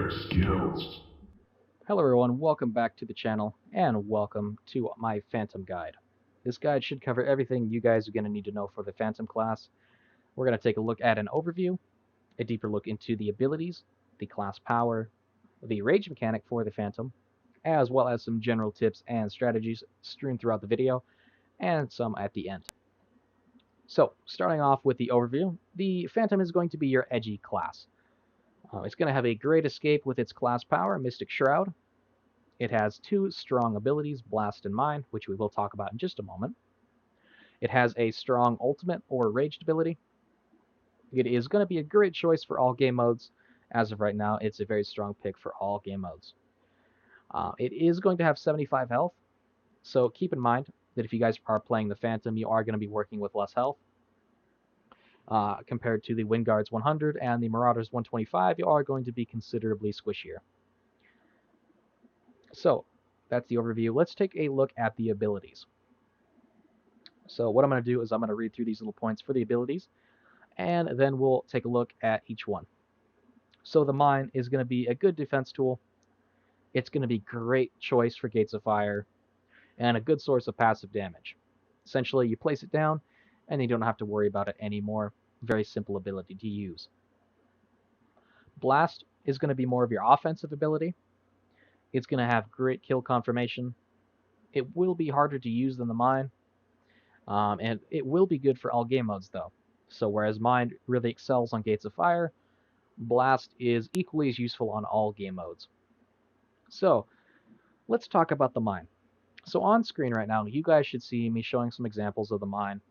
their skills. Hello everyone, welcome back to the channel, and welcome to my Phantom Guide. This guide should cover everything you guys are going to need to know for the Phantom class. We're going to take a look at an overview, a deeper look into the abilities, the class power, the rage mechanic for the Phantom, as well as some general tips and strategies strewn throughout the video, and some at the end. So, starting off with the overview, the Phantom is going to be your edgy class. It's going to have a great escape with its class power, Mystic Shroud. It has two strong abilities, Blast and Mind, which we will talk about in just a moment. It has a strong ultimate or raged ability. It is going to be a great choice for all game modes. As of right now, it's a very strong pick for all game modes. It is going to have 75 health, so keep in mind that if you guys are playing the Phantom, you are going to be working with less health. Compared to the Windguard's 100 and the Marauder's 125, you are going to be considerably squishier. So, that's the overview. Let's take a look at the abilities. So what I'm going to do is I'm going to read through these little points for the abilities, and then we'll take a look at each one. So the Mine is going to be a good defense tool. It's going to be a great choice for Gates of Fire, and a good source of passive damage. Essentially, you place it down, and you don't have to worry about it anymore. Very simple ability to use. Blast is going to be more of your offensive ability. It's going to have great kill confirmation. It will be harder to use than the Mine, and it will be good for all game modes, though. So whereas Mind really excels on Gates of Fire, Blast is equally as useful on all game modes. So let's talk about the Mine. So on screen right now, you guys should see me showing some examples of the Mine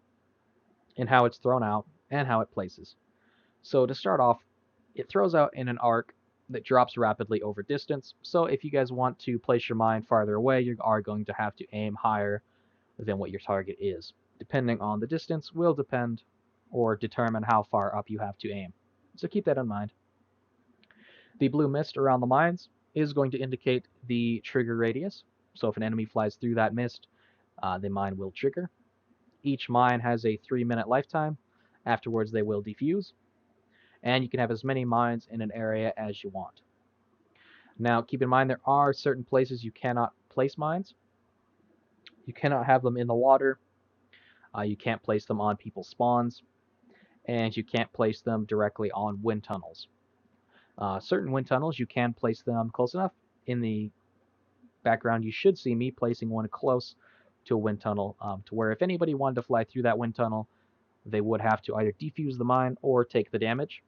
and how it's thrown out and how it places. So to start off, it throws out in an arc that drops rapidly over distance. So if you guys want to place your Mine farther away, you are going to have to aim higher than what your target is. Depending on the distance will depend or determine how far up you have to aim. So keep that in mind. The blue mist around the mines is going to indicate the trigger radius. So if an enemy flies through that mist, the mine will trigger. Each mine has a 3-minute lifetime. Afterwards, they will defuse. And you can have as many mines in an area as you want. Now, keep in mind there are certain places you cannot place mines. You cannot have them in the water. You can't place them on people's spawns. And you can't place them directly on wind tunnels. Certain wind tunnels, you can place them close enough. In the background, you should see me placing one close to a wind tunnel to where if anybody wanted to fly through that wind tunnel, they would have to either defuse the mine or take the damage,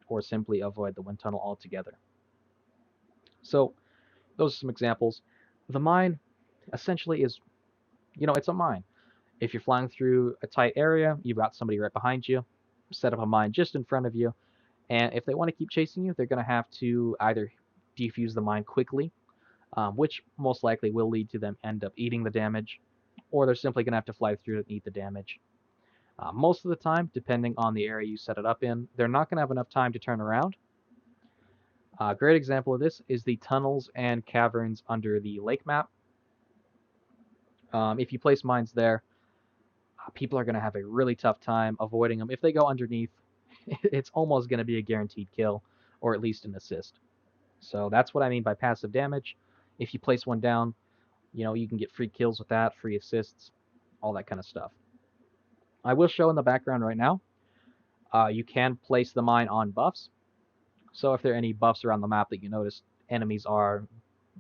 or simply avoid the wind tunnel altogether. So those are some examples. The mine essentially is, it's a mine. If you're flying through a tight area, you've got somebody right behind you, set up a mine just in front of you, and if they want to keep chasing you, they're going to have to either defuse the mine quickly, which most likely will lead to them end up eating the damage, or they're simply going to have to fly through it and eat the damage. Most of the time, depending on the area you set it up in, they're not going to have enough time to turn around. A great example of this is the tunnels and caverns under the lake map. If you place mines there, people are going to have a really tough time avoiding them. If they go underneath, it's almost going to be a guaranteed kill, or at least an assist. So that's what I mean by passive damage. If you place one down, you can get free kills with that, free assists, all that kind of stuff. I will show in the background right now. You can place the mine on buffs. So if there are any buffs around the map that you notice enemies are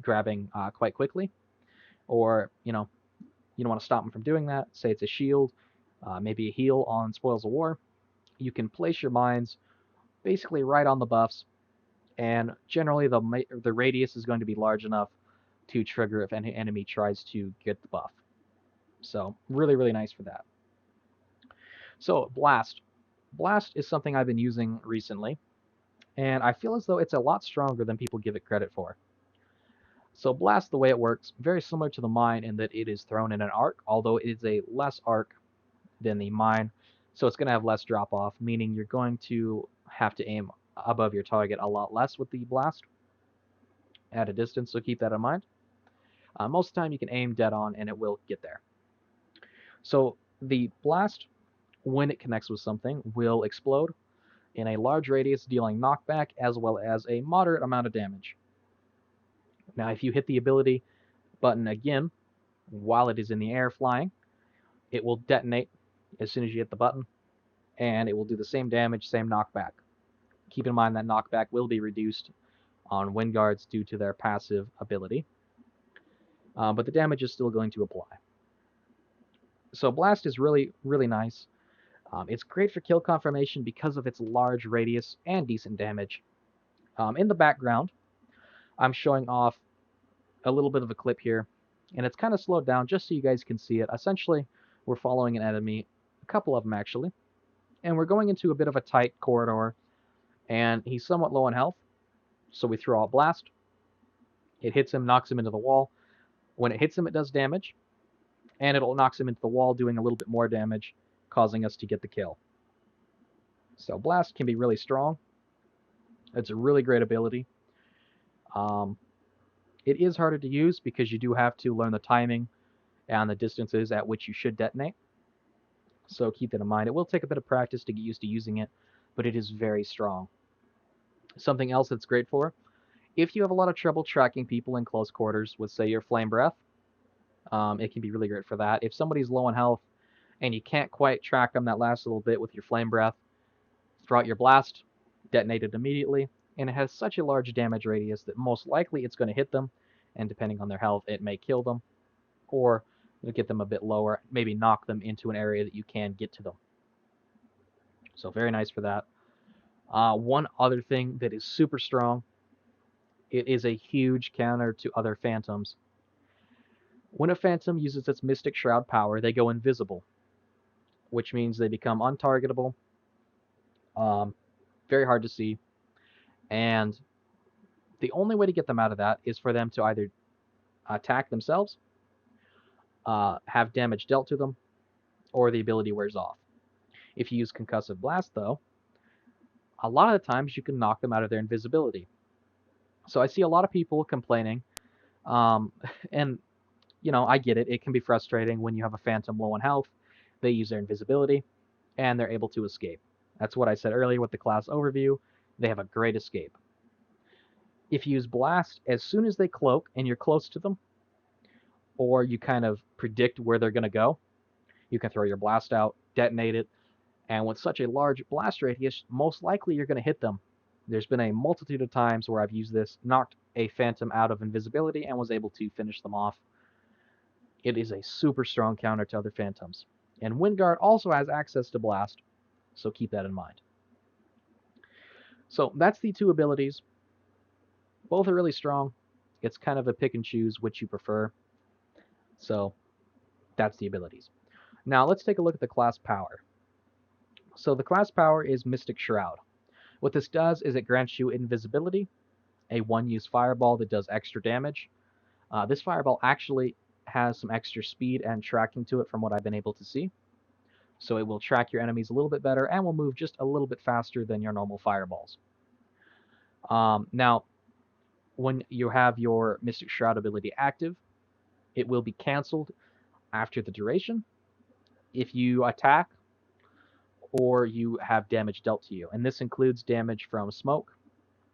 grabbing quite quickly, or you don't want to stop them from doing that, say it's a shield, maybe a heal on Spoils of War, you can place your mines basically right on the buffs, and generally the radius is going to be large enough to trigger if any enemy tries to get the buff. So really, really nice for that. So Blast. Blast is something I've been using recently, and I feel as though it's a lot stronger than people give it credit for. So Blast, the way it works, very similar to the Mine in that it is thrown in an arc, although it is a less arc than the Mine, so it's going to have less drop off, meaning you're going to have to aim above your target a lot less with the Blast at a distance, so keep that in mind. Most of the time you can aim dead on and it will get there. So the Blast, when it connects with something, will explode. in a large radius, dealing knockback as well as a moderate amount of damage. Now, if you hit the ability button again while it is in the air flying, it will detonate as soon as you hit the button, and it will do the same damage, same knockback. Keep in mind that knockback will be reduced on wind guards due to their passive ability, but the damage is still going to apply. So Blast is really, really nice. It's great for kill confirmation because of its large radius and decent damage. In the background, I'm showing off a little bit of a clip here, and it's kind of slowed down just so you guys can see it. Essentially, we're following an enemy, a couple of them actually, and we're going into a bit of a tight corridor, and he's somewhat low on health, so we throw out Blast. It hits him, knocks him into the wall. When it hits him, it does damage, and it knocks him into the wall, doing a little bit more damage, causing us to get the kill. So Blast can be really strong. It's a really great ability. It is harder to use because you do have to learn the timing and the distances at which you should detonate. So keep that in mind. It will take a bit of practice to get used to using it, but it is very strong. Something else that's great for, if you have a lot of trouble tracking people in close quarters with, say, your Flame Breath, it can be really great for that. If somebody's low on health and you can't quite track them that last little bit with your Flame Breath, throw out your Blast, detonate it immediately, and it has such a large damage radius that most likely it's going to hit them, and depending on their health, it may kill them, or get them a bit lower, maybe knock them into an area that you can get to them. So very nice for that. One other thing that is super strong, it is a huge counter to other phantoms. When a phantom uses its Mystic Shroud power, they go invisible, which means they become untargetable, very hard to see, and the only way to get them out of that is for them to either attack themselves, have damage dealt to them, or the ability wears off. If you use Concussive Blast, though, a lot of the times you can knock them out of their invisibility. So I see a lot of people complaining, and I get it. It can be frustrating when you have a phantom low on health. They use their invisibility, and they're able to escape. That's what I said earlier with the class overview. They have a great escape. If you use Blast, as soon as they cloak and you're close to them, or you kind of predict where they're going to go, you can throw your Blast out, detonate it, and with such a large blast radius, most likely you're going to hit them. There's been a multitude of times where I've used this, knocked a phantom out of invisibility, and was able to finish them off. It is a super strong counter to other phantoms. And Windguard also has access to Blast, so keep that in mind. So that's the two abilities. Both are really strong. It's kind of a pick and choose which you prefer. So that's the abilities. Now let's take a look at the class power. So the class power is Mystic Shroud. What this does is it grants you invisibility, a one-use fireball that does extra damage. This fireball actually has some extra speed and tracking to it from what I've been able to see. So it will track your enemies a little bit better and will move just a little bit faster than your normal fireballs. Now, when you have your Mystic Shroud ability active, it will be canceled after the duration if you attack or you have damage dealt to you. And this includes damage from smoke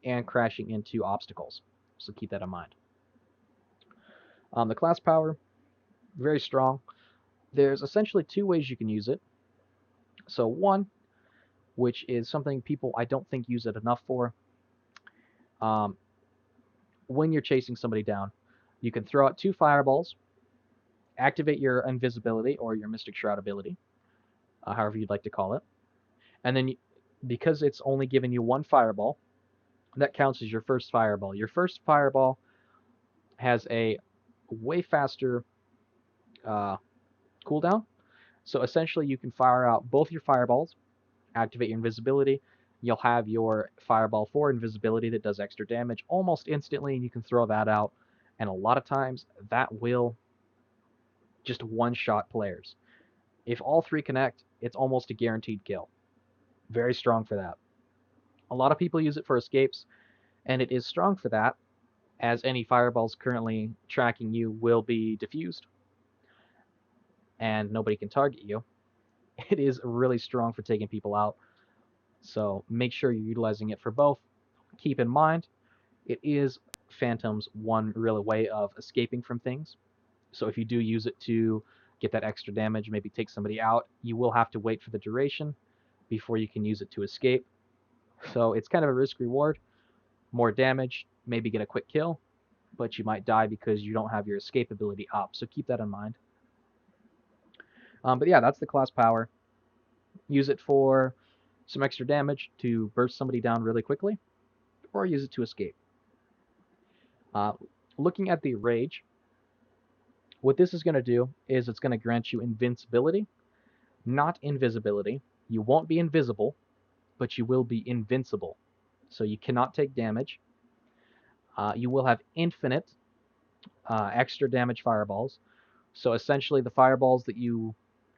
and crashing into obstacles. So keep that in mind. The class power, very strong. There's essentially two ways you can use it. So one, which is something people I don't think use it enough for. When you're chasing somebody down, you can throw out two fireballs, activate your invisibility or your Mystic Shroud ability, however you'd like to call it, and then because it's only giving you one fireball, that counts as your first fireball. Your first fireball has a way faster cooldown, so essentially you can fire out both your fireballs, activate your invisibility. You'll have your fireball for invisibility that does extra damage almost instantly, and you can throw that out. And a lot of times that will just one-shot players. If all three connect, it's almost a guaranteed kill. Very strong for that. A lot of people use it for escapes, and it is strong for that, as any fireballs currently tracking you will be diffused, and nobody can target you. It is really strong for taking people out. So make sure you're utilizing it for both. Keep in mind, it is Phantom's one real way of escaping from things. So if you do use it to get that extra damage, maybe take somebody out, you will have to wait for the duration before you can use it to escape. So it's kind of a risk reward. More damage, maybe get a quick kill, but you might die because you don't have your escape ability up. So keep that in mind. But yeah, that's the class power. Use it for some extra damage to burst somebody down really quickly, or use it to escape. Uh, looking at the rage, what this is going to do is it's going to grant you invincibility, not invisibility. You won't be invisible, but you will be invincible. So you cannot take damage. You will have infinite extra damage fireballs. So essentially, the fireballs that you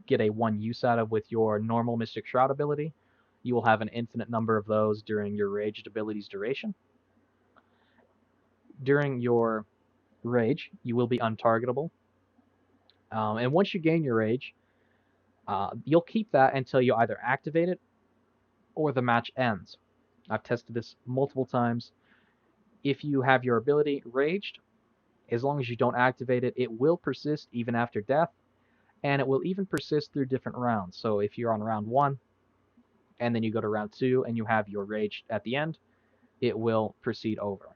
get a one use out of with your normal Mystic Shroud ability, you will have an infinite number of those during your raged ability's duration. During your rage, you will be untargetable. And once you gain your rage, you'll keep that until you either activate it or the match ends. I've tested this multiple times. If you have your ability raged, as long as you don't activate it, it will persist even after death, and it will even persist through different rounds. So if you're on round 1, and then you go to round 2, and you have your rage at the end, it will proceed over.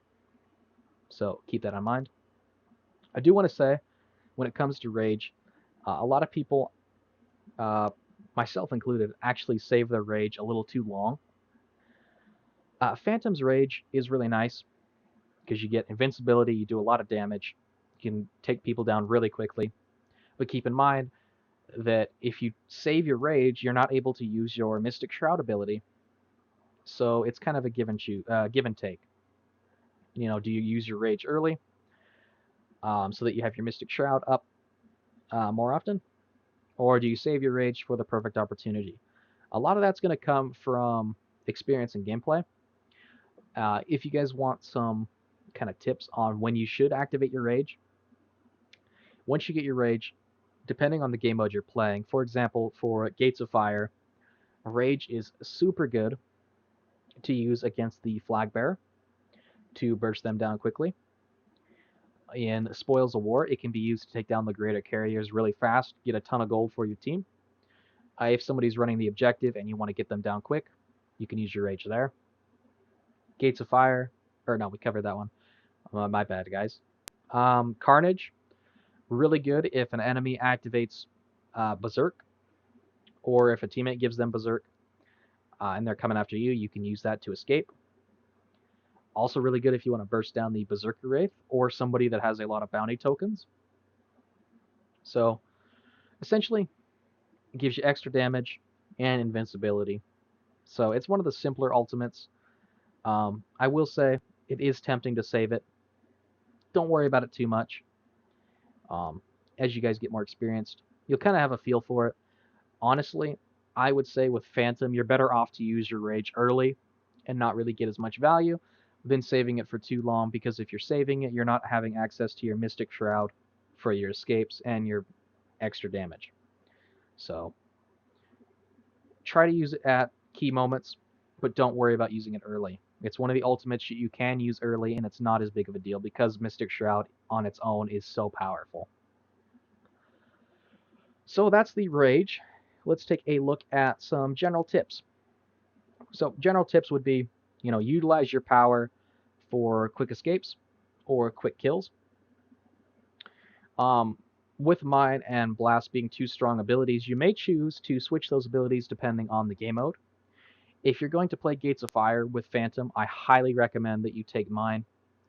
So keep that in mind. I do want to say, when it comes to rage, a lot of people, uh, myself included, actually save their rage a little too long. Phantom's Rage is really nice because you get invincibility, you do a lot of damage, you can take people down really quickly. But keep in mind that if you save your rage, you're not able to use your Mystic Shroud ability. So it's kind of a give and take. You know, do you use your rage early so that you have your Mystic Shroud up more often, or do you save your rage for the perfect opportunity? A lot of that's going to come from experience and gameplay. If you guys want some kind of tips on when you should activate your rage, once you get your rage, depending on the game mode you're playing, for example, for Gates of Fire, rage is super good to use against the flag bearer to burst them down quickly. In Spoils of War, it can be used to take down the greater carriers really fast, get a ton of gold for your team. If somebody's running the objective and you want to get them down quick, you can use your rage there. Gates of Fire, or no, we covered that one. My bad, guys. Carnage, really good if an enemy activates Berserk, or if a teammate gives them Berserk and they're coming after you, you can use that to escape. Also really good if you want to burst down the Berserker Wraith or somebody that has a lot of bounty tokens. So essentially, it gives you extra damage and invincibility. So it's one of the simpler ultimates. I will say it is tempting to save it. Don't worry about it too much. As you guys get more experienced, you'll kind of have a feel for it. Honestly, I would say with Phantom, you're better off to use your rage early and not really get as much value than saving it for too long, because if you're saving it, you're not having access to your Mystic Shroud for your escapes and your extra damage. So try to use it at key moments, but don't worry about using it early. It's one of the ultimates you can use early, and it's not as big of a deal because Mystic Shroud on its own is so powerful. So that's the rage. Let's take a look at some general tips. So general tips would be, utilize your power for quick escapes or quick kills. With Mine and Blast being two strong abilities, you may choose to switch those abilities depending on the game mode. If you're going to play Gates of Fire with Phantom, I highly recommend that you take Mine.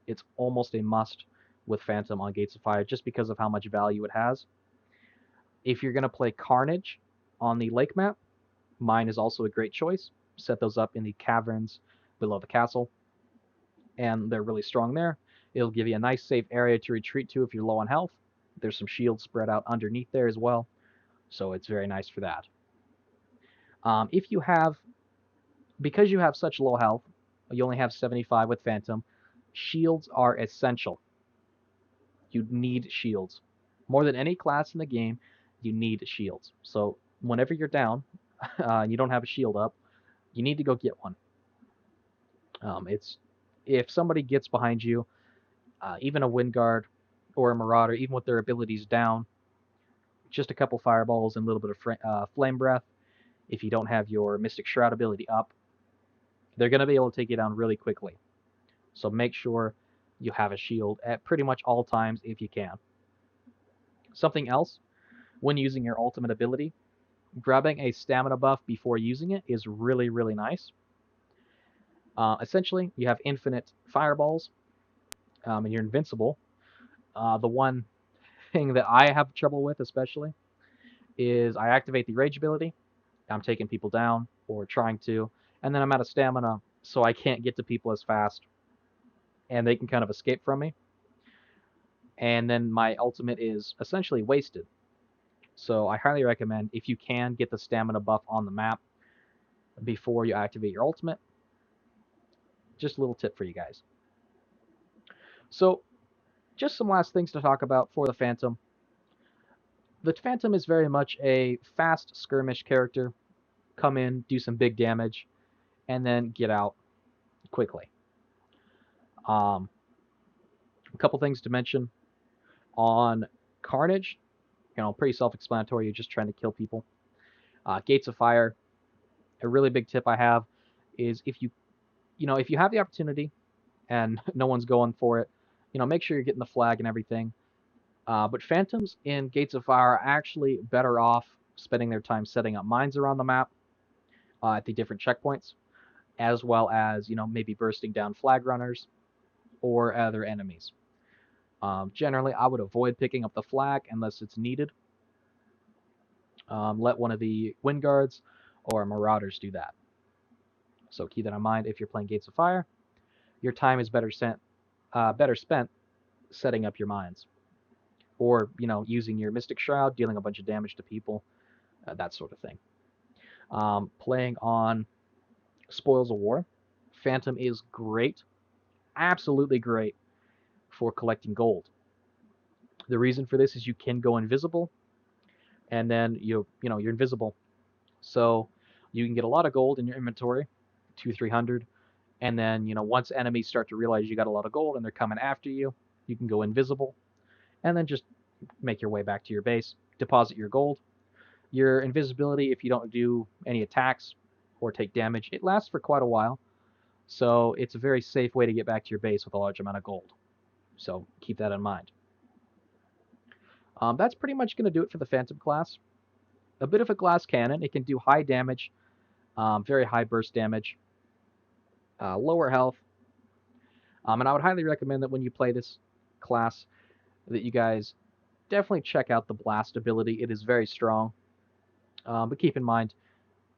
It's almost a must with Phantom on Gates of Fire just because of how much value it has. If you're going to play Carnage on the lake map, Mine is also a great choice. Set those up in the caverns below the castle, and they're really strong there. It'll give you a nice safe area to retreat to if you're low on health. There's some shields spread out underneath there as well, so it's very nice for that. Because you have such low health, you only have 75 with Phantom, shields are essential. You need shields. More than any class in the game, you need shields. So whenever you're down and you don't have a shield up, you need to go get one. It's if somebody gets behind you, even a wind guard or a marauder, even with their abilities down, just a couple fireballs and a little bit of flame breath. If you don't have your Mystic Shroud ability up, they're going to be able to take you down really quickly. So make sure you have a shield at pretty much all times if you can. Something else, when using your ultimate ability, grabbing a stamina buff before using it is really, really nice. Essentially, you have infinite fireballs, and you're invincible. The one thing that I have trouble with, especially, is I activate the rage ability. I'm taking people down or trying to, and then I'm out of stamina, so I can't get to people as fast, and they can kind of escape from me. And then my ultimate is essentially wasted. So I highly recommend, if you can, get the stamina buff on the map before you activate your ultimate. Just a little tip for you guys. So just some last things to talk about for the Phantom. The Phantom is very much a fast skirmish character. Come in, do some big damage, and then get out quickly. A couple things to mention on Carnage. Pretty self-explanatory. You're just trying to kill people. Gates of Fire. A really big tip I have is if you have the opportunity and no one's going for it, make sure you're getting the flag and everything. But Phantoms in Gates of Fire are actually better off spending their time setting up mines around the map at the different checkpoints, as well as maybe bursting down flag runners or other enemies. Generally, I would avoid picking up the flag unless it's needed. Let one of the Wind Guards or Marauders do that. So keep that in mind if you're playing Gates of Fire. Your time is better spent setting up your mines, or using your Mystic Shroud, dealing a bunch of damage to people, that sort of thing. Playing on Spoils of War, Phantom is great, absolutely great for collecting gold. The reason for this is you can go invisible, and then you're invisible, so you can get a lot of gold in your inventory, 200-300, and then once enemies start to realize you got a lot of gold and they're coming after you, you can go invisible, and then just make your way back to your base, deposit your gold. Your invisibility, if you don't do any attacks or take damage, it lasts for quite a while, so it's a very safe way to get back to your base with a large amount of gold. So keep that in mind. That's pretty much going to do it for the Phantom class. A bit of a glass cannon. It can do high damage, very high burst damage, lower health, and I would highly recommend that when you play this class, that you guys definitely check out the blast ability. It is very strong, but keep in mind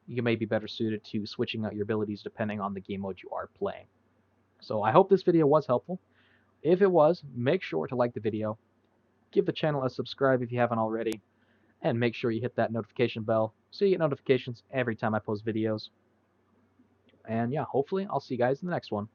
you may be better suited to switching out your abilities depending on the game mode you are playing. So I hope this video was helpful. If it was, make sure to like the video, give the channel a subscribe if you haven't already, and make sure you hit that notification bell so you get notifications every time I post videos. And yeah, hopefully I'll see you guys in the next one.